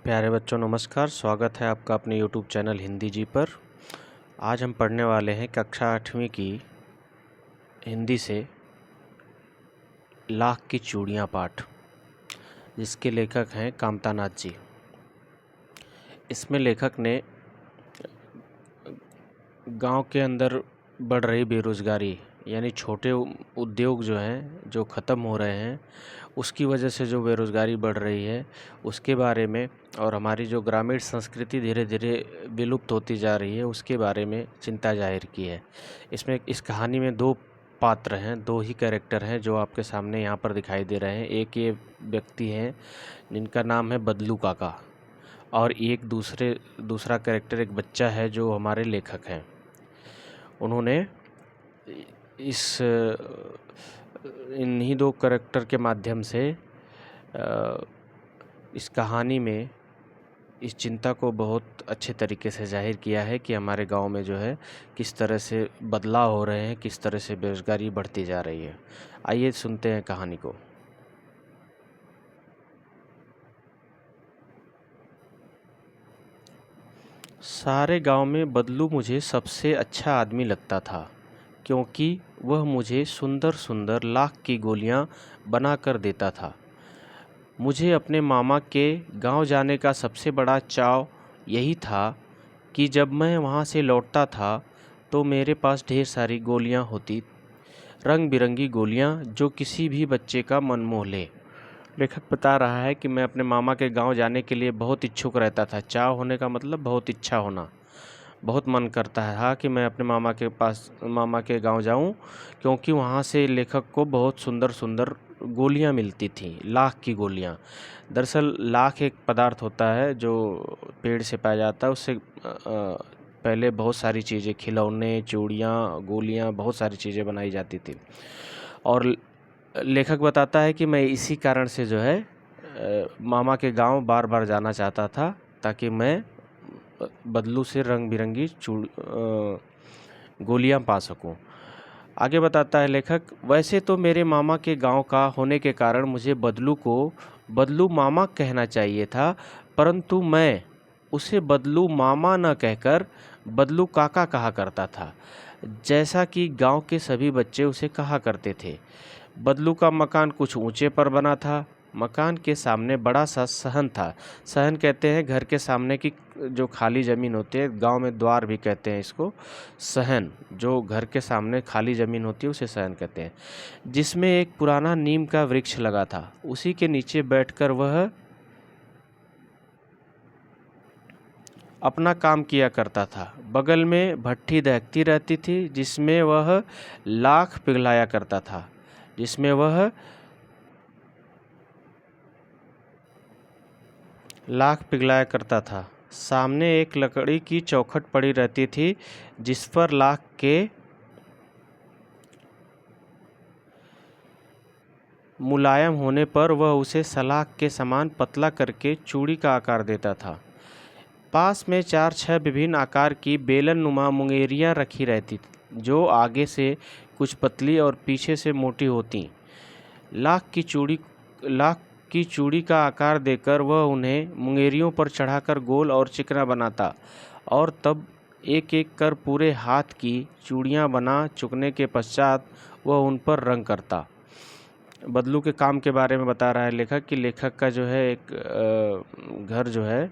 प्यारे बच्चों नमस्कार। स्वागत है आपका अपने YouTube चैनल हिंदी जी पर। आज हम पढ़ने वाले हैं कक्षा 8वीं की हिंदी से लाख की चूड़ियाँ पाठ, जिसके लेखक हैं कामता नाथ जी। इसमें लेखक ने गांव के अंदर बढ़ रही बेरोज़गारी यानी छोटे उद्योग जो हैं जो ख़त्म हो रहे हैं, उसकी वजह से जो बेरोज़गारी बढ़ रही है उसके बारे में, और हमारी जो ग्रामीण संस्कृति धीरे धीरे विलुप्त होती जा रही है उसके बारे में चिंता जाहिर की है। इसमें इस कहानी में दो पात्र हैं, दो ही कैरेक्टर हैं जो आपके सामने यहाँ पर दिखाई दे रहे हैं। एक ये व्यक्ति हैं जिनका नाम है बदलू काका, और एक दूसरा कैरेक्टर एक बच्चा है जो हमारे लेखक हैं। उन्होंने इन्हीं दो कैरेक्टर के माध्यम से इस कहानी में इस चिंता को बहुत अच्छे तरीके से जाहिर किया है कि हमारे गांव में जो है किस तरह से बदलाव हो रहे हैं, किस तरह से बेरोजगारी बढ़ती जा रही है। आइए सुनते हैं कहानी को। सारे गांव में बदलू मुझे सबसे अच्छा आदमी लगता था, क्योंकि वह मुझे सुंदर सुंदर लाख की गोलियां बना कर देता था। मुझे अपने मामा के गांव जाने का सबसे बड़ा चाव यही था कि जब मैं वहां से लौटता था तो मेरे पास ढेर सारी गोलियां होती, रंग बिरंगी गोलियां जो किसी भी बच्चे का मन मोह ले। लेखक बता रहा है कि मैं अपने मामा के गांव जाने के लिए बहुत इच्छुक रहता था। चाव होने का मतलब बहुत इच्छा होना, बहुत मन करता है कि मैं अपने मामा के गांव जाऊं, क्योंकि वहां से लेखक को बहुत सुंदर सुंदर गोलियां मिलती थीं, लाख की गोलियां। दरअसल लाख एक पदार्थ होता है जो पेड़ से पाया जाता है। उससे पहले बहुत सारी चीज़ें, खिलौने, चूड़ियाँ, गोलियां, बहुत सारी चीज़ें बनाई जाती थी। और लेखक बताता है कि मैं इसी कारण से जो है मामा के गांव बार बार जाना चाहता था, ताकि मैं बदलू से रंग बिरंगी गोलियां पा सकूं। आगे बताता है लेखक, वैसे तो मेरे मामा के गांव का होने के कारण मुझे बदलू को बदलू मामा कहना चाहिए था, परंतु मैं उसे बदलू मामा न कहकर बदलू काका कहा करता था, जैसा कि गांव के सभी बच्चे उसे कहा करते थे। बदलू का मकान कुछ ऊंचे पर बना था। मकान के सामने बड़ा सा सहन था। सहन कहते हैं घर के सामने की जो खाली ज़मीन होती है, गांव में द्वार भी कहते हैं इसको। सहन, जो घर के सामने खाली ज़मीन होती है उसे सहन कहते हैं, जिसमें एक पुराना नीम का वृक्ष लगा था। उसी के नीचे बैठकर वह अपना काम किया करता था। बगल में भट्ठी दहकती रहती थी जिसमें वह लाख पिघलाया करता था, जिसमें वह लाख पिघलाया करता था। सामने एक लकड़ी की चौखट पड़ी रहती थी जिस पर लाख के मुलायम होने पर वह उसे सलाख के समान पतला करके चूड़ी का आकार देता था। पास में 4-6 विभिन्न आकार की बेलन नुमा मुंगेरियाँ रखी रहती, जो आगे से कुछ पतली और पीछे से मोटी होती। लाख की चूड़ी का आकार देकर वह उन्हें मुंगेरियों पर चढ़ाकर गोल और चिकना बनाता, और तब एक एक कर पूरे हाथ की चूड़ियाँ बना चुकने के पश्चात वह उन पर रंग करता। बदलू के काम के बारे में बता रहा है लेखक कि लेखक का जो है एक घर जो है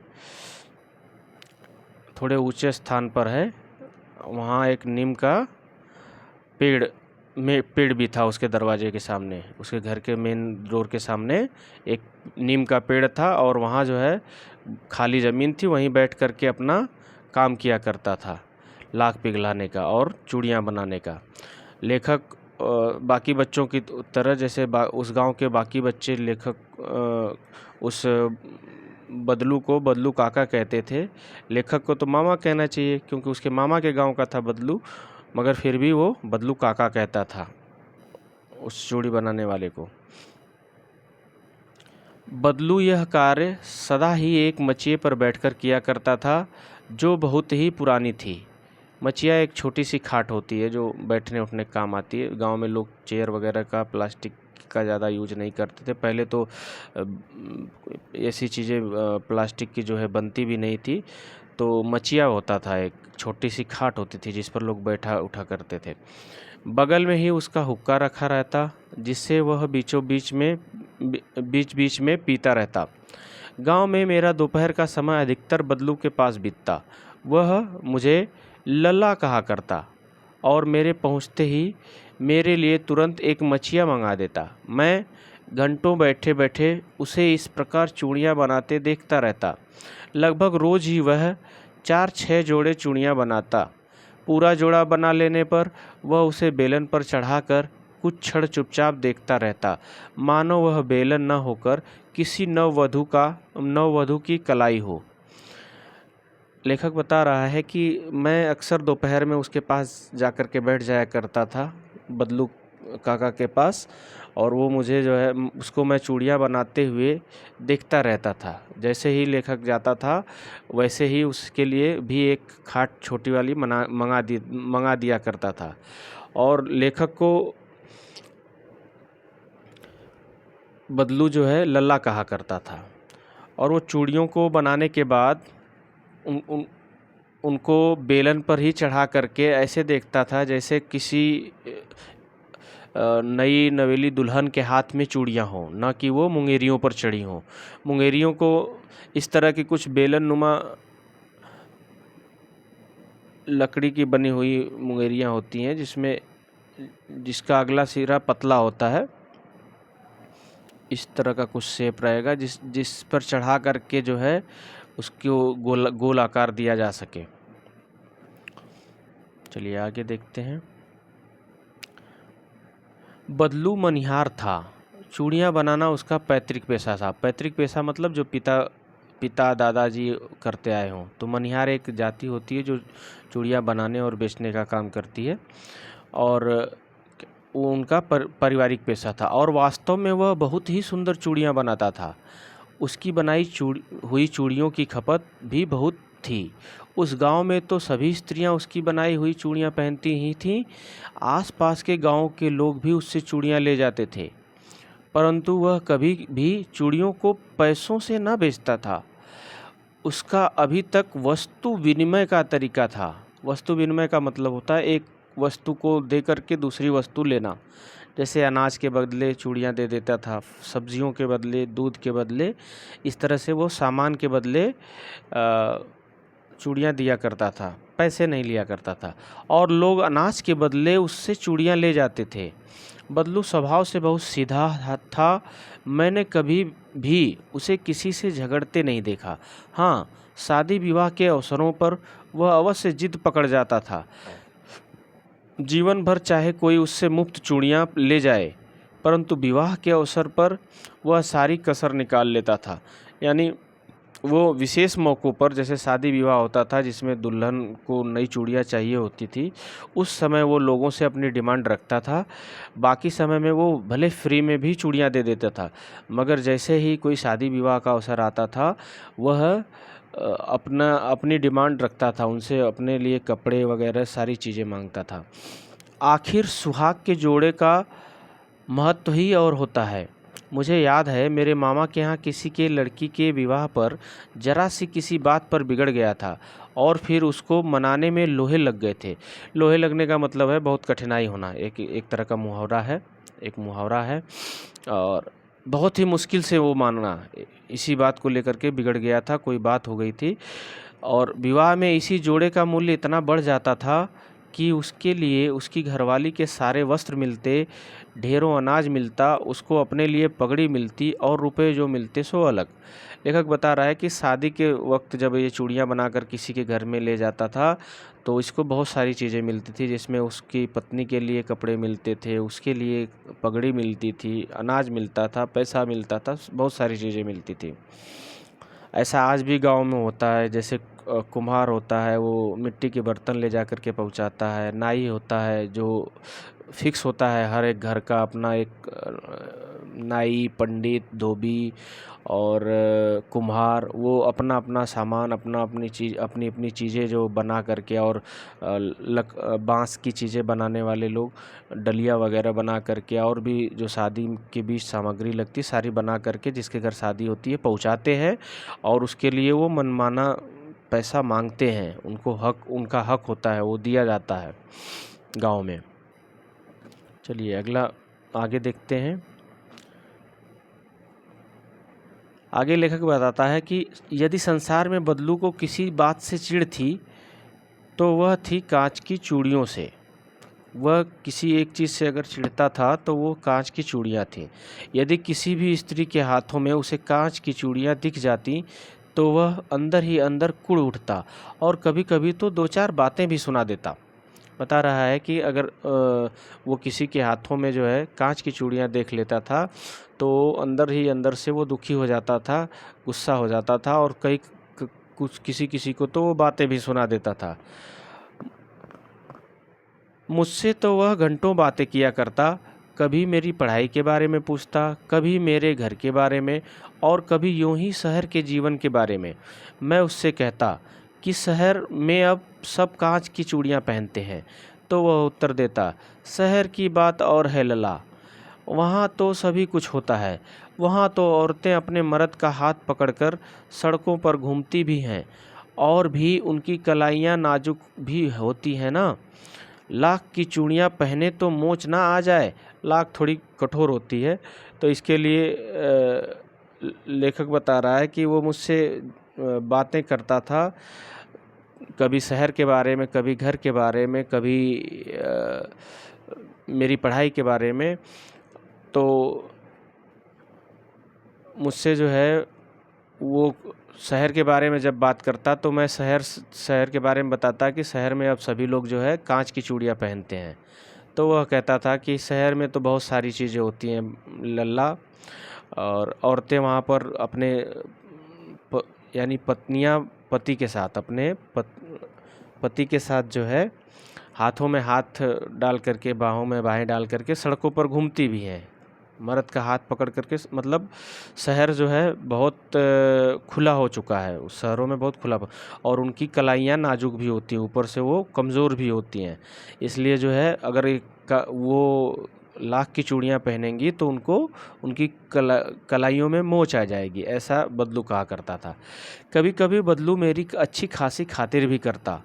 थोड़े ऊंचे स्थान पर है। वहाँ एक नीम का पेड़ भी था उसके दरवाजे के सामने। उसके घर के मेन डोर के सामने एक नीम का पेड़ था, और वहाँ जो है खाली ज़मीन थी, वहीं बैठ कर के अपना काम किया करता था, लाख पिघलाने का और चूड़ियाँ बनाने का। लेखक बाकी बच्चों की तरह, जैसे उस गांव के बाकी बच्चे लेखक उस बदलू को बदलू काका कहते थे। लेखक को तो मामा कहना चाहिए क्योंकि उसके मामा के गांव का था बदलू, मगर फिर भी वो बदलू काका कहता था उस चूड़ी बनाने वाले को। बदलू यह कार्य सदा ही एक मचिए पर बैठकर किया करता था, जो बहुत ही पुरानी थी। मचिया एक छोटी सी खाट होती है जो बैठने उठने काम आती है। गांव में लोग चेयर वगैरह का, प्लास्टिक का ज़्यादा यूज नहीं करते थे। पहले तो ऐसी चीज़ें प्लास्टिक की जो है बनती भी नहीं थी। तो मचिया होता था, एक छोटी सी खाट होती थी जिस पर लोग बैठा उठा करते थे। बगल में ही उसका हुक्का रखा रहता, जिससे वह बीच बीच में पीता रहता। गांव में मेरा दोपहर का समय अधिकतर बदलू के पास बीतता। वह मुझे लल्ला कहा करता और मेरे पहुंचते ही मेरे लिए तुरंत एक मछिया मंगा देता। मैं घंटों बैठे बैठे उसे इस प्रकार चूड़ियाँ बनाते देखता रहता। लगभग रोज ही वह 4-6 जोड़े चूड़ियाँ बनाता। पूरा जोड़ा बना लेने पर वह उसे बेलन पर चढ़ाकर कुछ क्षण चुपचाप देखता रहता, मानो वह बेलन न होकर किसी नववधु की कलाई हो। लेखक बता रहा है कि मैं अक्सर दोपहर में उसके पास जाकर के बैठ जाया करता था, बदलू काका के पास, और वो मुझे जो है उसको मैं चूड़ियाँ बनाते हुए देखता रहता था। जैसे ही लेखक जाता था वैसे ही उसके लिए भी एक खाट छोटी वाली मंगा दिया करता था। और लेखक को बदलू जो है लल्ला कहा करता था। और वो चूड़ियों को बनाने के बाद उनको बेलन पर ही चढ़ा करके ऐसे देखता था जैसे किसी नई नवेली दुल्हन के हाथ में चूड़ियाँ हों, ना कि वो मुंगेरियों पर चढ़ी हों। मुंगेरियों को इस तरह की कुछ बेलन नुमा लकड़ी की बनी हुई मुंगेरियाँ होती हैं जिसका अगला सिरा पतला होता है। इस तरह का कुछ शेप रहेगा जिस पर चढ़ा करके जो है उसको गोल आकार दिया जा सके। चलिए आगे देखते हैं। बदलू मनिहार था। चूड़ियाँ बनाना उसका पैतृक पेशा था। पैतृक पेशा मतलब जो पिता दादाजी करते आए हों। तो मनिहार एक जाति होती है जो चूड़ियाँ बनाने और बेचने का काम करती है, और वो उनका पारिवारिक पेशा था। और वास्तव में वह बहुत ही सुंदर चूड़ियाँ बनाता था। उसकी बनाई हुई चूड़ियों की खपत भी बहुत थी। उस गांव में तो सभी स्त्रियां उसकी बनाई हुई चूड़ियां पहनती ही थीं। आसपास के गांव के लोग भी उससे चूड़ियां ले जाते थे, परंतु वह कभी भी चूड़ियों को पैसों से न बेचता था। उसका अभी तक वस्तु विनिमय का तरीका था। वस्तु विनिमय का मतलब होता है एक वस्तु को दे करके दूसरी वस्तु लेना। जैसे अनाज के बदले चूड़ियाँ दे देता था, सब्जियों के बदले, दूध के बदले, इस तरह से वो सामान के बदले चूड़ियाँ दिया करता था, पैसे नहीं लिया करता था। और लोग अनाज के बदले उससे चूड़ियाँ ले जाते थे। बदलू स्वभाव से बहुत सीधा था। मैंने कभी भी उसे किसी से झगड़ते नहीं देखा। हाँ, शादी विवाह के अवसरों पर वह अवश्य जिद पकड़ जाता था। जीवन भर चाहे कोई उससे मुफ्त चूड़ियाँ ले जाए, परंतु विवाह के अवसर पर वह सारी कसर निकाल लेता था। यानी वो विशेष मौक़ों पर, जैसे शादी विवाह होता था जिसमें दुल्हन को नई चूड़ियाँ चाहिए होती थी, उस समय वो लोगों से अपनी डिमांड रखता था। बाकी समय में वो भले फ्री में भी चूड़ियाँ दे देता था, मगर जैसे ही कोई शादी विवाह का अवसर आता था वह अपनी डिमांड रखता था, उनसे अपने लिए कपड़े वगैरह सारी चीज़ें मांगता था। आखिर सुहाग के जोड़े का महत्व ही और होता है। मुझे याद है मेरे मामा के यहाँ किसी के लड़की के विवाह पर जरा सी किसी बात पर बिगड़ गया था और फिर उसको मनाने में लोहे लग गए थे। लोहे लगने का मतलब है बहुत कठिनाई होना, एक तरह का मुहावरा है। और बहुत ही मुश्किल से वो मानना, इसी बात को लेकर के बिगड़ गया था, कोई बात हो गई थी। और विवाह में इसी जोड़े का मूल्य इतना बढ़ जाता था कि उसके लिए उसकी घरवाली के सारे वस्त्र मिलते, ढेरों अनाज मिलता, उसको अपने लिए पगड़ी मिलती और रुपए जो मिलते सो अलग। लेखक बता रहा है कि शादी के वक्त जब ये चूड़ियाँ बनाकर किसी के घर में ले जाता था तो इसको बहुत सारी चीज़ें मिलती थी, जिसमें उसकी पत्नी के लिए कपड़े मिलते थे, उसके लिए पगड़ी मिलती थी, अनाज मिलता था, पैसा मिलता था, बहुत सारी चीज़ें मिलती थी। ऐसा आज भी गांव में होता है। जैसे कुम्हार होता है वो मिट्टी के बर्तन ले जा कर के पहुँचाता है, नाई होता है जो फिक्स होता है हर एक घर का अपना एक नाई, पंडित, धोबी और कुम्हार, वो अपना अपना सामान, अपनी अपनी चीज़ें जो बना करके और बांस की चीज़ें बनाने वाले लोग डलिया वगैरह बना करके और भी जो शादी के बीच सामग्री लगती सारी बना करके जिसके घर शादी होती है पहुंचाते हैं और उसके लिए वो मनमाना पैसा मांगते हैं। उनका हक होता है, वो दिया जाता है गांव में। चलिए अगला आगे देखते हैं। आगे लेखक बताता है कि यदि संसार में बदलू को किसी बात से चिढ़ थी तो वह थी कांच की चूड़ियों से। वह किसी एक चीज़ से अगर चिढ़ता था तो वो कांच की चूड़ियाँ थीं। यदि किसी भी स्त्री के हाथों में उसे कांच की चूड़ियाँ दिख जाती तो वह अंदर ही अंदर कुढ़ उठता और कभी कभी तो दो चार बातें भी सुना देता। बता रहा है कि अगर वो किसी के हाथों में जो है कांच की चूड़ियाँ देख लेता था तो अंदर ही अंदर से वो दुखी हो जाता था, गुस्सा हो जाता था और कुछ किसी किसी को तो वो बातें भी सुना देता था। मुझसे तो वह घंटों बातें किया करता, कभी मेरी पढ़ाई के बारे में पूछता, कभी मेरे घर के बारे में और कभी यूं ही शहर के जीवन के बारे में। मैं उससे कहता कि शहर में अब सब कांच की चूड़ियां पहनते हैं, तो वह उत्तर देता, शहर की बात और है लला, वहाँ तो सभी कुछ होता है। वहाँ तो औरतें अपने मर्द का हाथ पकड़कर सड़कों पर घूमती भी हैं और भी उनकी कलाइयाँ नाजुक भी होती हैं ना। लाख की चूड़ियाँ पहने तो मोच ना आ जाए। लाख थोड़ी कठोर होती है, तो इसके लिए लेखक बता रहा है कि वो मुझसे बातें करता था, कभी शहर के बारे में, कभी घर के बारे में, कभी मेरी पढ़ाई के बारे में। तो मुझसे जो है वो शहर के बारे में जब बात करता तो मैं शहर के बारे में बताता कि शहर में अब सभी लोग जो है कांच की चूड़ियाँ पहनते हैं। तो वह कहता था कि शहर में तो बहुत सारी चीज़ें होती हैं लल्ला, और औरतें वहाँ पर अपने यानी पत्नियाँ पति के साथ पति के साथ जो है हाथों में हाथ डाल करके, बाहों में बाहें डाल करके सड़कों पर घूमती भी हैं, मर्द का हाथ पकड़ करके। मतलब शहर जो है बहुत खुला हो चुका है, उस शहरों में बहुत खुला, और उनकी कलाइयाँ नाजुक भी होती हैं, ऊपर से वो कमज़ोर भी होती हैं। इसलिए जो है अगर वो लाख की चूड़ियाँ पहनेंगी तो उनकी कलाइयों में मोच आ जाएगी, ऐसा बदलू कहा करता था। कभी कभी बदलू मेरी अच्छी खासी खातिर भी करता।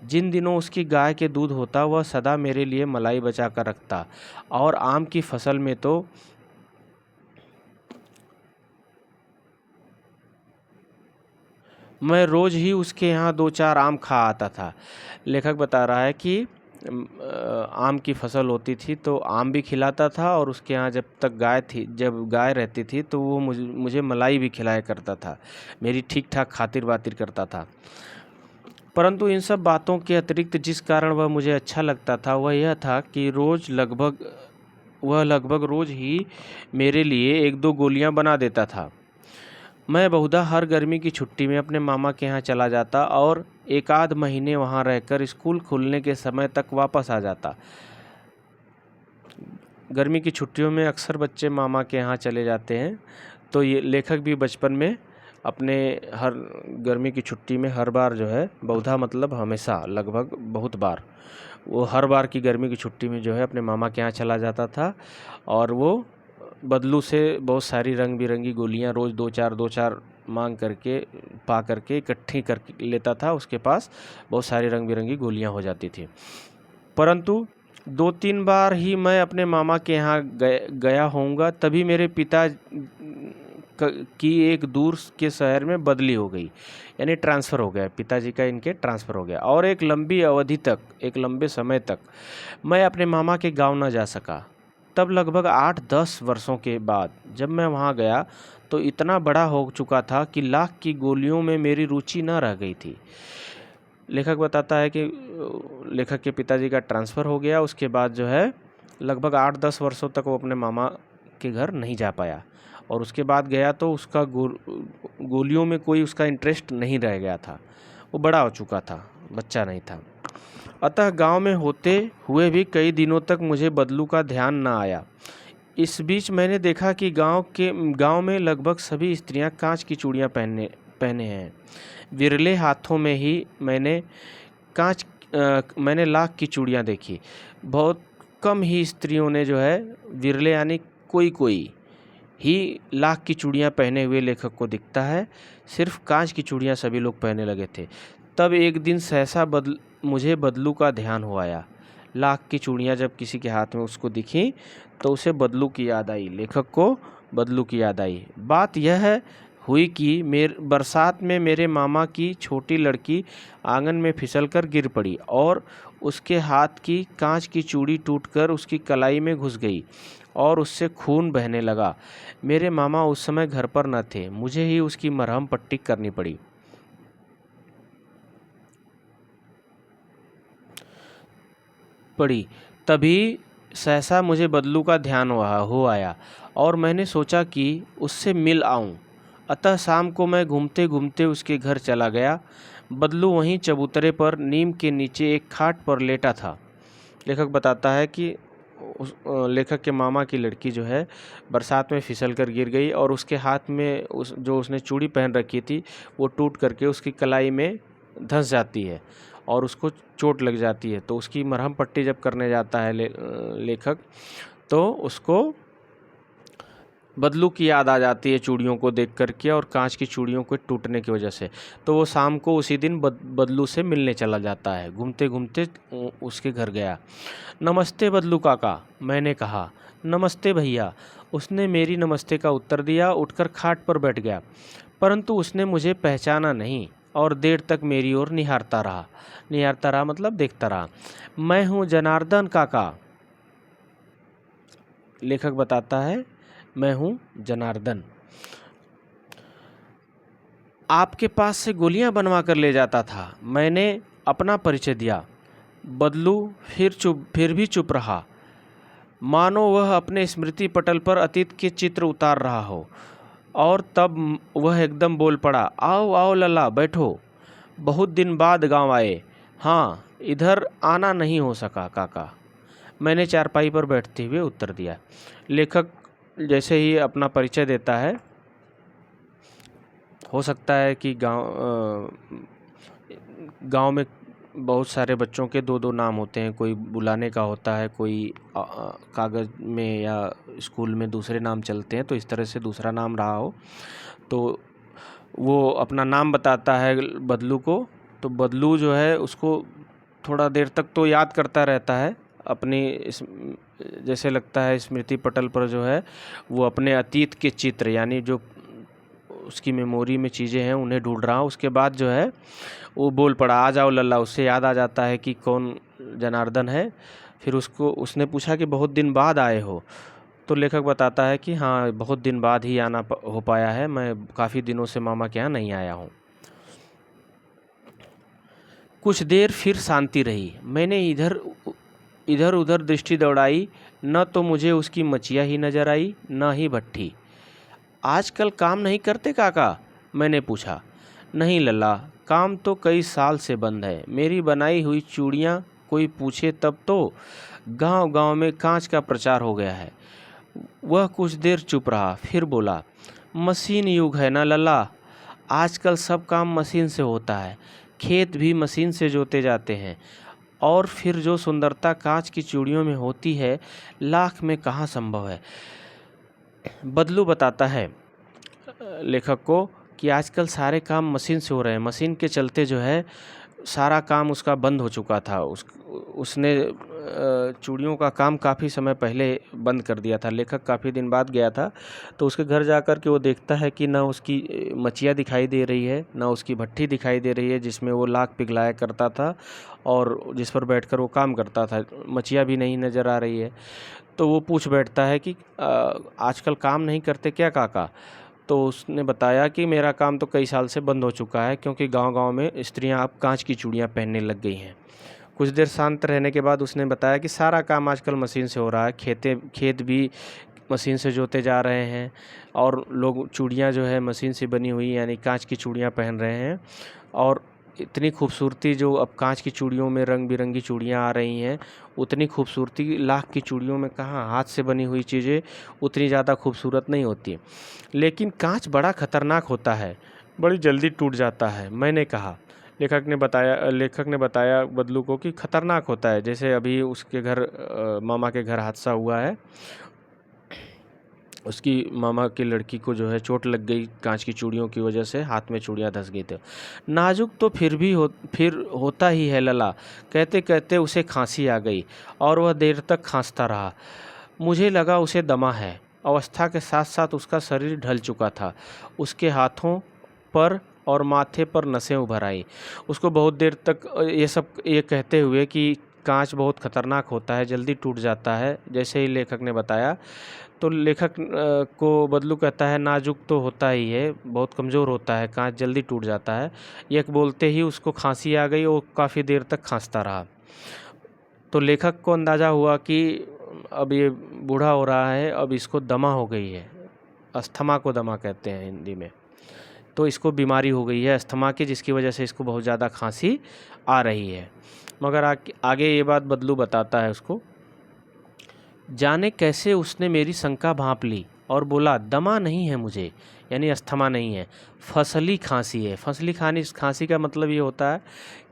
जिन दिनों उसकी गाय के दूध होता वह सदा मेरे लिए मलाई बचा कर रखता, और आम की फसल में तो मैं रोज़ ही उसके यहाँ दो चार आम खा आता था। लेखक बता रहा है कि आम की फसल होती थी तो आम भी खिलाता था, और उसके यहाँ जब गाय रहती थी तो वो मुझे मलाई भी खिलाया करता था, मेरी ठीक ठाक खातिर बातिर करता था। परंतु इन सब बातों के अतिरिक्त जिस कारण वह मुझे अच्छा लगता था वह यह था कि वह लगभग रोज़ ही मेरे लिए एक दो गोलियां बना देता था। मैं बहुधा हर गर्मी की छुट्टी में अपने मामा के यहाँ चला जाता और एक आध महीने वहाँ रहकर स्कूल खुलने के समय तक वापस आ जाता। गर्मी की छुट्टियों में अक्सर बच्चे मामा के यहाँ चले जाते हैं, तो ये लेखक भी बचपन में अपने हर गर्मी की छुट्टी में हर बार जो है, बहुधा मतलब हमेशा, लगभग बहुत बार, वो हर बार की गर्मी की छुट्टी में जो है अपने मामा के यहाँ चला जाता था और वो बदलू से बहुत सारी रंग बिरंगी गोलियां रोज़ दो चार मांग करके पा करके इकट्ठी कर लेता था। उसके पास बहुत सारी रंग बिरंगी गोलियां हो जाती थी। परंतु दो तीन बार ही मैं अपने मामा के यहाँ गया होऊंगा, तभी मेरे पिता की एक दूर के शहर में बदली हो गई, यानी ट्रांसफ़र हो गया, पिताजी का इनके ट्रांसफ़र हो गया, और एक लंबे समय तक मैं अपने मामा के गांव न जा सका। तब लगभग 8-10 वर्षों के बाद जब मैं वहाँ गया तो इतना बड़ा हो चुका था कि लाख की गोलियों में मेरी रुचि न रह गई थी। लेखक बताता है कि लेखक के पिताजी का ट्रांसफ़र हो गया, उसके बाद जो है लगभग 8-10 वर्षों तक वो अपने मामा के घर नहीं जा पाया, और उसके बाद गया तो उसका गोलियों में कोई उसका इंटरेस्ट नहीं रह गया था, वो बड़ा हो चुका था, बच्चा नहीं था। अतः गांव में होते हुए भी कई दिनों तक मुझे बदलू का ध्यान न आया। इस बीच मैंने देखा कि गांव में लगभग सभी स्त्रियां कांच की चूड़ियां पहने हैं। विरले हाथों में ही मैंने लाख की चूड़ियां देखी। बहुत कम ही स्त्रियों ने जो है, विरले यानी कोई कोई ही लाख की चूड़ियां पहने हुए लेखक को दिखता है। सिर्फ कांच की चूड़ियां सभी लोग पहनने लगे थे। तब एक दिन सहसा मुझे बदलू का ध्यान हो आया। लाख की चूड़ियां जब किसी के हाथ में उसको दिखी तो उसे बदलू की याद आई, लेखक को बदलू की याद आई। बात यह हुई कि बरसात में मेरे मामा की छोटी लड़की आंगन में फिसलकर गिर पड़ी और उसके हाथ की कांच की चूड़ी टूटकर उसकी कलाई में घुस गई और उससे खून बहने लगा। मेरे मामा उस समय घर पर न थे, मुझे ही उसकी मरहम पट्टी करनी पड़ी। तभी सहसा मुझे बदलू का ध्यान हो आया और मैंने सोचा कि उससे मिल आऊं। अतः शाम को मैं घूमते घूमते उसके घर चला गया। बदलू वहीं चबूतरे पर नीम के नीचे एक खाट पर लेटा था। लेखक बताता है कि लेखक के मामा की लड़की जो है बरसात में फिसल कर गिर गई और उसके हाथ में जो उसने चूड़ी पहन रखी थी वो टूट करके उसकी कलाई में धंस जाती है और उसको चोट लग जाती है। तो उसकी मरहम पट्टी जब करने जाता है लेखक, तो उसको बदलू की याद आ जाती है चूड़ियों को देख करके और कांच की चूड़ियों के टूटने की वजह से। तो वो शाम को उसी दिन बदलू से मिलने चला जाता है। घूमते घूमते उसके घर गया। नमस्ते बदलू काका, मैंने कहा। नमस्ते भैया, उसने मेरी नमस्ते का उत्तर दिया, उठकर खाट पर बैठ गया। परंतु उसने मुझे पहचाना नहीं और देर तक मेरी ओर निहारता रहा मतलब देखता रहा। मैं हूँ जनार्दन काका, लेखक बताता है, मैं हूँ जनार्दन। आपके पास से गोलियां बनवा कर ले जाता था। मैंने अपना परिचय दिया। बदलू फिर भी चुप रहा, मानो वह अपने स्मृति पटल पर अतीत के चित्र उतार रहा हो। और तब वह एकदम बोल पड़ा, आओ आओ लल्ला, बैठो। बहुत दिन बाद गांव आए। हाँ, इधर आना नहीं हो सका काका, मैंने चारपाई पर बैठते हुए उत्तर दिया। लेखक जैसे ही अपना परिचय देता है, हो सकता है कि गांव में बहुत सारे बच्चों के दो दो नाम होते हैं। कोई बुलाने का होता है, कोई कागज़ में या स्कूल में दूसरे नाम चलते हैं, तो इस तरह से दूसरा नाम रहा हो। तो वो अपना नाम बताता है बदलू को। तो बदलू जो है उसको थोड़ा देर तक तो याद करता रहता है जैसे लगता है स्मृति पटल पर जो है वो अपने अतीत के चित्र, यानी जो उसकी मेमोरी में चीज़ें हैं उन्हें ढूंढ रहा। उसके बाद जो है वो बोल पड़ा, आ जाओ लल्ला। उससे याद आ जाता है कि कौन जनार्दन है। फिर उसने पूछा कि बहुत दिन बाद आए हो। तो लेखक बताता है कि हाँ, बहुत दिन बाद ही आना हो पाया है, मैं काफ़ी दिनों से मामा के यहाँ नहीं आया हूँ। कुछ देर फिर शांति रही। मैंने इधर उधर दृष्टि दौड़ाई, न तो मुझे उसकी मचिया ही नजर आई, न ही भट्ठी। आजकल काम नहीं करते काका, मैंने पूछा। नहीं लल्ला, काम तो कई साल से बंद है। मेरी बनाई हुई चूड़ियाँ कोई पूछे तब तो। गांव गांव में कांच का प्रचार हो गया है। वह कुछ देर चुप रहा, फिर बोला, मशीन युग है ना लल्ला, आजकल सब काम मशीन से होता है। खेत भी मशीन से जोते जाते हैं। और फिर जो सुंदरता कांच की चूड़ियों में होती है, लाख में कहाँ संभव है। बदलू बताता है लेखक को कि आजकल सारे काम मशीन से हो रहे हैं। मशीन के चलते जो है सारा काम उसका बंद हो चुका था। उसने चूड़ियों का काम काफ़ी समय पहले बंद कर दिया था। लेखक काफ़ी दिन बाद गया था, तो उसके घर जाकर के वो देखता है कि ना उसकी मचिया दिखाई दे रही है, ना उसकी भट्ठी दिखाई दे रही है जिसमें वो लाख पिघलाया करता था और जिस पर बैठकर वो काम करता था। मचिया भी नहीं नज़र आ रही है। तो वो पूछ बैठता है कि आजकल काम नहीं करते क्या काका। तो उसने बताया कि मेरा काम तो कई साल से बंद हो चुका है, क्योंकि गांव-गांव में स्त्रियां अब कांच की चूड़ियां पहनने लग गई हैं। कुछ देर शांत रहने के बाद उसने बताया कि सारा काम आजकल मशीन से हो रहा है। खेत भी मशीन से जोते जा रहे हैं और लोग चूड़ियां जो है मशीन से बनी हुई यानी कांच की चूड़ियां पहन रहे हैं। और इतनी खूबसूरती जो अब कांच की चूड़ियों में रंग बिरंगी चूड़ियाँ आ रही हैं, उतनी खूबसूरती लाख की चूड़ियों में कहाँ। हाथ से बनी हुई चीज़ें उतनी ज़्यादा खूबसूरत नहीं होती। लेकिन कांच बड़ा खतरनाक होता है, बड़ी जल्दी टूट जाता है। मैंने कहा। लेखक ने बताया बदलू को कि खतरनाक होता है। जैसे अभी उसके घर मामा के घर हादसा हुआ है, उसकी मामा की लड़की को जो है चोट लग गई कांच की चूड़ियों की वजह से, हाथ में चूड़ियां धंस गई थी। नाजुक तो फिर होता ही है लला। कहते कहते उसे खांसी आ गई और वह देर तक खांसता रहा। मुझे लगा उसे दमा है। अवस्था के साथ साथ उसका शरीर ढल चुका था। उसके हाथों पर और माथे पर नसें उभर आई। उसको बहुत देर तक ये कहते हुए कि कांच बहुत खतरनाक होता है, जल्दी टूट जाता है, जैसे ही लेखक ने बताया। तो लेखक को बदलू कहता है नाजुक तो होता ही है, बहुत कमज़ोर होता है, कांच जल्दी टूट जाता है। यह बोलते ही उसको खांसी आ गई और काफ़ी देर तक खांसता रहा। तो लेखक को अंदाज़ा हुआ कि अब ये बूढ़ा हो रहा है, अब इसको दमा हो गई है। अस्थमा को दमा कहते हैं हिंदी में। तो इसको बीमारी हो गई है अस्थमा की, जिसकी वजह से इसको बहुत ज़्यादा खांसी आ रही है। मगर आगे ये बात बदलू बताता है उसको। जाने कैसे उसने मेरी शंका भांप ली और बोला दमा नहीं है मुझे, यानी अस्थमा नहीं है, फसली खांसी है। फसली खांसी का मतलब ये होता है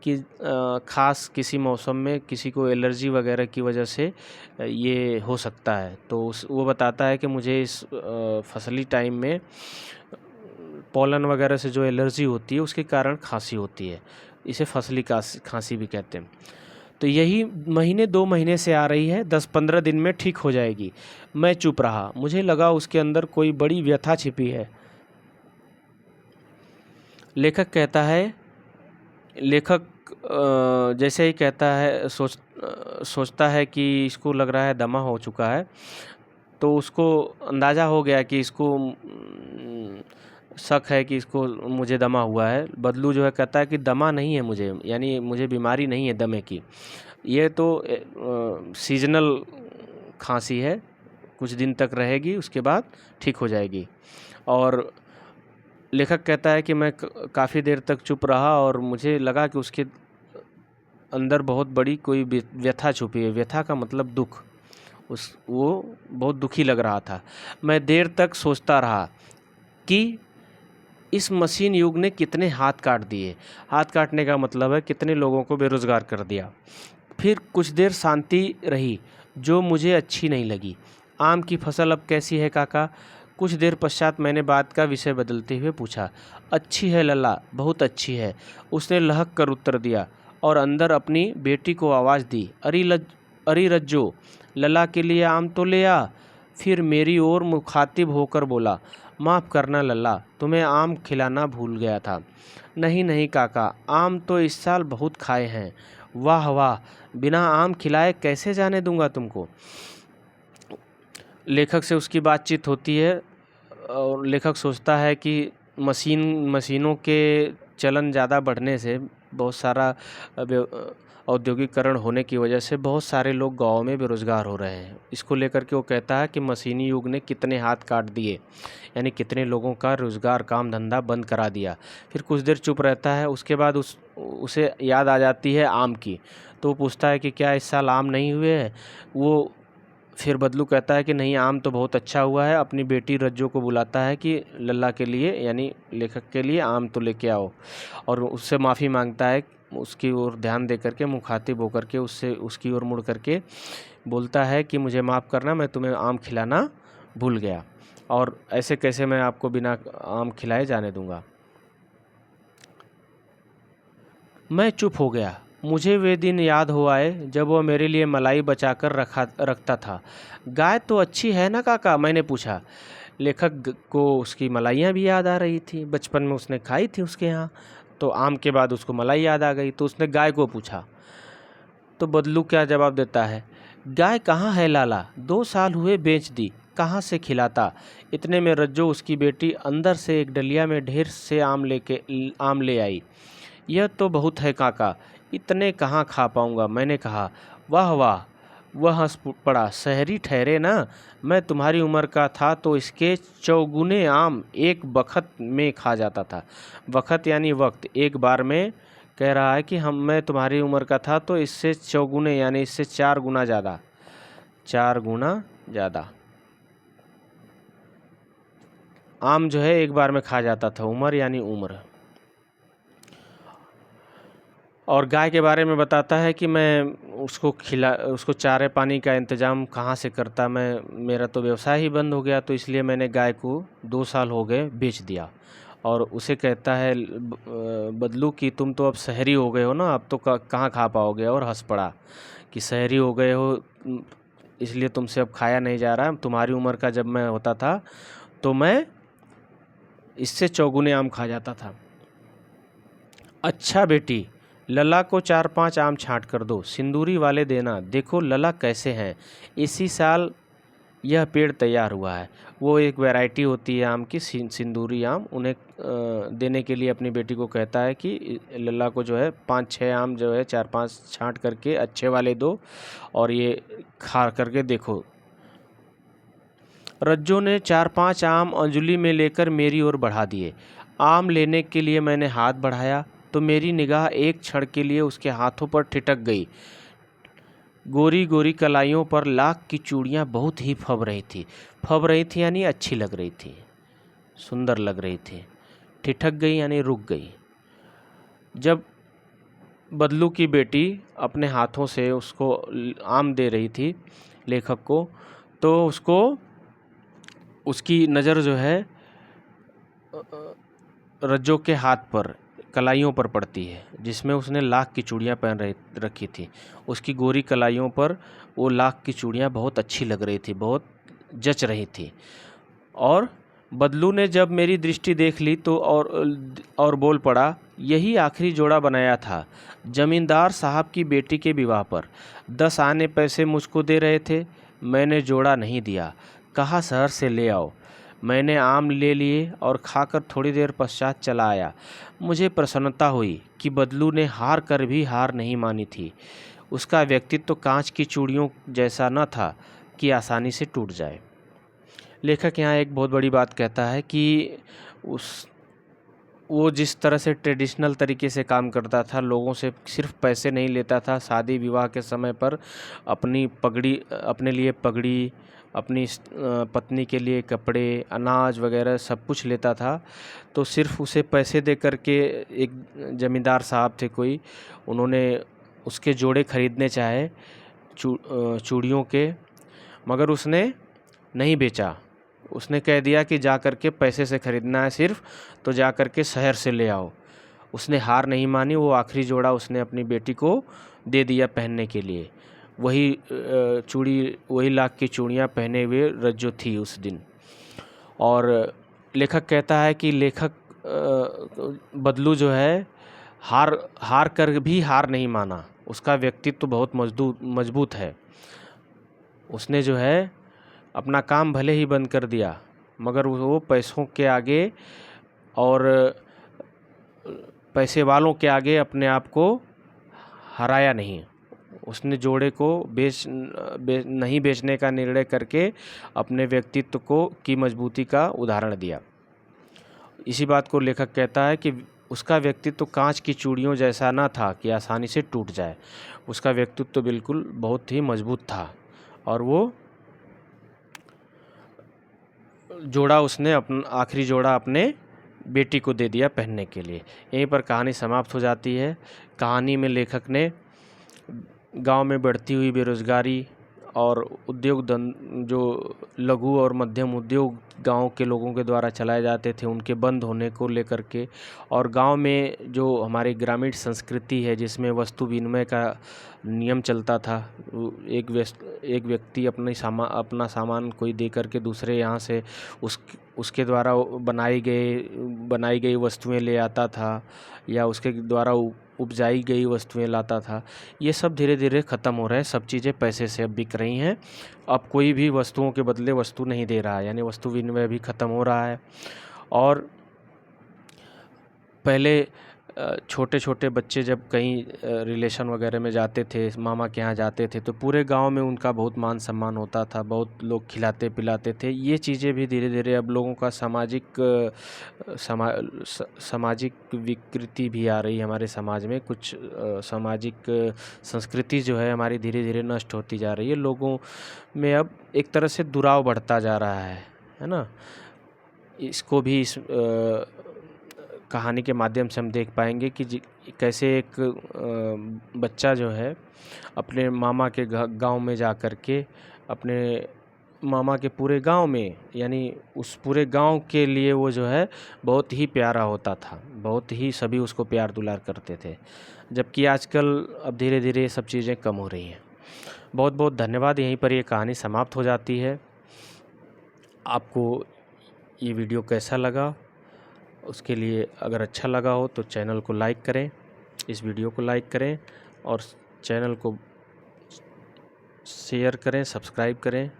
कि ख़ास किसी मौसम में किसी को एलर्जी वगैरह की वजह से ये हो सकता है। तो वो बताता है कि मुझे इस फसली टाइम में पॉलन वगैरह से जो एलर्जी होती है उसके कारण खांसी होती है। इसे फसली खांसी भी कहते हैं। तो यही महीने 2 महीने से आ रही है, 10-15 दिन में ठीक हो जाएगी। मैं चुप रहा। मुझे लगा उसके अंदर कोई बड़ी व्यथा छिपी है। लेखक जैसे ही कहता है सोचता है कि इसको लग रहा है दमा हो चुका है, तो उसको अंदाज़ा हो गया कि इसको शक है कि इसको मुझे दमा हुआ है। बदलू जो है कहता है कि दमा नहीं है मुझे, यानी मुझे बीमारी नहीं है दमे की। ये तो सीजनल खांसी है, कुछ दिन तक रहेगी, उसके बाद ठीक हो जाएगी। और लेखक कहता है कि मैं काफ़ी देर तक चुप रहा और मुझे लगा कि उसके अंदर बहुत बड़ी कोई व्यथा छुपी है। व्यथा का मतलब दुख। वो बहुत दुखी लग रहा था। मैं देर तक सोचता रहा कि इस मशीन युग ने कितने हाथ काट दिए। हाथ काटने का मतलब है कितने लोगों को बेरोज़गार कर दिया। फिर कुछ देर शांति रही जो मुझे अच्छी नहीं लगी। आम की फसल अब कैसी है काका? कुछ देर पश्चात मैंने बात का विषय बदलते हुए पूछा। अच्छी है लल्ला, बहुत अच्छी है, उसने लहक कर उत्तर दिया और अंदर अपनी बेटी को आवाज़ दी। अरे रज्जो, लल्ला के लिए आम तो ले आ। फिर मेरी ओर मुखातिब होकर बोला, माफ़ करना लल्ला, तुम्हें आम खिलाना भूल गया था। नहीं नहीं काका, आम तो इस साल बहुत खाए हैं। वाह वाह, बिना आम खिलाए कैसे जाने दूंगा तुमको। लेखक से उसकी बातचीत होती है और लेखक सोचता है कि मशीनों के चलन ज़्यादा बढ़ने से, बहुत सारा औद्योगिकरण होने की वजह से बहुत सारे लोग गाँव में बेरोज़गार हो रहे हैं। इसको लेकर के वो कहता है कि मशीनी युग ने कितने हाथ काट दिए, यानी कितने लोगों का रोज़गार काम धंधा बंद करा दिया। फिर कुछ देर चुप रहता है। उसके बाद उसे याद आ जाती है आम की। तो वो पूछता है कि क्या इस साल आम नहीं हुए हैं। वो फिर बदलू कहता है कि नहीं, आम तो बहुत अच्छा हुआ है। अपनी बेटी रज्जो को बुलाता है कि लल्ला के लिए, यानी लेखक के लिए, आम तो लेके आओ। और उससे माफ़ी मांगता है। उसकी ओर ध्यान दे करके, मुखातिब होकर के उसकी ओर मुड़ करके बोलता है कि मुझे माफ़ करना, मैं तुम्हें आम खिलाना भूल गया और ऐसे कैसे मैं आपको बिना आम खिलाए जाने दूंगा। मैं चुप हो गया। मुझे वे दिन याद हो आए जब वह मेरे लिए मलाई बचाकर रखता था। गाय तो अच्छी है ना काका? मैंने पूछा। लेखक को उसकी मलाइयाँ भी याद आ रही थी, बचपन में उसने खाई थी उसके यहाँ। तो आम के बाद उसको मलाई याद आ गई, तो उसने गाय को पूछा। तो बदलू क्या जवाब देता है, गाय कहाँ है लाला, 2 साल हुए बेच दी, कहाँ से खिलाता। इतने में रज्जो उसकी बेटी अंदर से एक डलिया में ढेर से आम ले आई। यह तो बहुत है काका, इतने कहाँ खा पाऊँगा। मैंने कहा। वाह वाह, वह हंस पड़ा। शहरी ठहरे ना, मैं तुम्हारी उम्र का था तो इसके चौगुने आम एक बखत में खा जाता था। बखत यानी वक्त, एक बार में कह रहा है कि मैं तुम्हारी उम्र का था तो इससे चौगुने यानी इससे 4 गुना ज़्यादा, 4 गुना ज़्यादा आम जो है एक बार में खा जाता था। उम्र यानी उम्र। और गाय के बारे में बताता है कि मैं उसको चारे पानी का इंतज़ाम कहाँ से करता, मेरा तो व्यवसाय ही बंद हो गया, तो इसलिए मैंने गाय को 2 साल हो गए बेच दिया। और उसे कहता है बदलू कि तुम तो अब शहरी हो गए हो ना, अब तो कहाँ खा पाओगे। और हंस पड़ा कि शहरी हो गए हो इसलिए तुमसे अब खाया नहीं जा रहा। तुम्हारी उम्र का जब मैं होता था तो मैं इससे चौगुने आम खा जाता था। अच्छा बेटी, लला को 4-5 आम छाँट कर दो, सिंदूरी वाले देना, देखो लला कैसे हैं। इसी साल यह पेड़ तैयार हुआ है। वो एक वैरायटी होती है आम की, सिंदूरी आम। उन्हें देने के लिए अपनी बेटी को कहता है कि लला को जो है 5-6 आम जो है 4-5 छाँट करके अच्छे वाले दो और ये खा करके देखो। रज्जो ने 4-5 आम अंजलि में लेकर मेरी ओर बढ़ा दिए। आम लेने के लिए मैंने हाथ बढ़ाया तो मेरी निगाह एक क्षण के लिए उसके हाथों पर ठिठक गई। गोरी गोरी कलाइयों पर लाख की चूड़ियाँ बहुत ही फब रही थी। फब रही थी यानी अच्छी लग रही थी, सुंदर लग रही थी। ठिठक गई यानी रुक गई। जब बदलू की बेटी अपने हाथों से उसको आम दे रही थी लेखक को, तो उसकी नज़र जो है रज्जो के हाथ पर कलाइयों पर पड़ती है जिसमें उसने लाख की चूड़ियाँ पहन रखी थी। उसकी गोरी कलाइयों पर वो लाख की चूड़ियाँ बहुत अच्छी लग रही थी, बहुत जच रही थी। और बदलू ने जब मेरी दृष्टि देख ली तो और बोल पड़ा, यही आखिरी जोड़ा बनाया था जमींदार साहब की बेटी के विवाह पर। 10 आने पैसे मुझको दे रहे थे, मैंने जोड़ा नहीं दिया, कहा शहर से ले आओ। मैंने आम ले लिए और खाकर थोड़ी देर पश्चात चला आया। मुझे प्रसन्नता हुई कि बदलू ने हार कर भी हार नहीं मानी थी। उसका व्यक्तित्व तो कांच की चूड़ियों जैसा न था कि आसानी से टूट जाए। लेखक यहाँ एक बहुत बड़ी बात कहता है कि वो जिस तरह से ट्रेडिशनल तरीके से काम करता था, लोगों से सिर्फ पैसे नहीं लेता था, शादी विवाह के समय पर अपने लिए पगड़ी, अपनी पत्नी के लिए कपड़े, अनाज वगैरह सब कुछ लेता था। तो सिर्फ उसे पैसे दे कर के एक ज़मींदार साहब थे कोई, उन्होंने उसके जोड़े खरीदने चाहे चूड़ियों के, मगर उसने नहीं बेचा। उसने कह दिया कि जा कर के पैसे से ख़रीदना है सिर्फ, तो जा कर के शहर से ले आओ। उसने हार नहीं मानी, वो आखिरी जोड़ा उसने अपनी बेटी को दे दिया पहनने के लिए। वही लाख की चूड़ियाँ पहने हुए रज्जो थी उस दिन। और लेखक कहता है कि बदलू जो है हार कर भी हार नहीं माना। उसका व्यक्तित्व तो बहुत मजबूत है। उसने जो है अपना काम भले ही बंद कर दिया, मगर वो पैसों के आगे और पैसे वालों के आगे अपने आप को हराया नहीं। उसने जोड़े को नहीं बेचने का निर्णय करके अपने व्यक्तित्व की मजबूती का उदाहरण दिया। इसी बात को लेखक कहता है कि उसका व्यक्तित्व कांच की चूड़ियों जैसा न था कि आसानी से टूट जाए। उसका व्यक्तित्व बिल्कुल बहुत ही मजबूत था और वो जोड़ा उसने आखिरी जोड़ा अपने बेटी को दे दिया पहनने के लिए। यहीं पर कहानी समाप्त हो जाती है। कहानी में लेखक ने गांव में बढ़ती हुई बेरोज़गारी और जो लघु और मध्यम उद्योग गांव के लोगों के द्वारा चलाए जाते थे, उनके बंद होने को लेकर के, और गांव में जो हमारी ग्रामीण संस्कृति है जिसमें वस्तु विनिमय का नियम चलता था। एक व्यक्ति अपना सामान कोई दे करके दूसरे यहाँ से उसके द्वारा बनाई गई वस्तुएं ले आता था या उसके द्वारा उपजाई गई वस्तुएं लाता था। ये सब धीरे धीरे ख़त्म हो रहे हैं। सब चीज़ें पैसे से अब बिक रही हैं। अब कोई भी वस्तुओं के बदले वस्तु नहीं दे रहा है, यानी वस्तु विनिमय भी ख़त्म हो रहा है। और पहले छोटे छोटे बच्चे जब कहीं रिलेशन वगैरह में जाते थे, मामा के यहाँ जाते थे, तो पूरे गांव में उनका बहुत मान सम्मान होता था, बहुत लोग खिलाते पिलाते थे। ये चीज़ें भी धीरे धीरे अब लोगों का सामाजिक विकृति भी आ रही है हमारे समाज में। कुछ सामाजिक संस्कृति जो है हमारी धीरे धीरे नष्ट होती जा रही है। लोगों में अब एक तरह से दुराव बढ़ता जा रहा है ना। इसको भी इस कहानी के माध्यम से हम देख पाएंगे कि कैसे एक बच्चा जो है अपने मामा के गांव में जा कर के अपने मामा के पूरे गांव में, यानी उस पूरे गांव के लिए वो जो है बहुत ही प्यारा होता था, बहुत ही सभी उसको प्यार दुलार करते थे। जबकि आजकल अब धीरे धीरे ये सब चीज़ें कम हो रही हैं। बहुत बहुत धन्यवाद। यहीं पर ये कहानी समाप्त हो जाती है। आपको ये वीडियो कैसा लगा, उसके लिए अगर अच्छा लगा हो तो चैनल को लाइक करें, इस वीडियो को लाइक करें और चैनल को शेयर करें, सब्सक्राइब करें,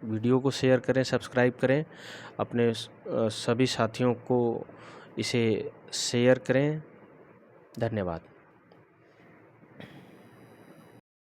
वीडियो को शेयर करें, सब्सक्राइब करें, अपने सभी साथियों को इसे शेयर करें। धन्यवाद।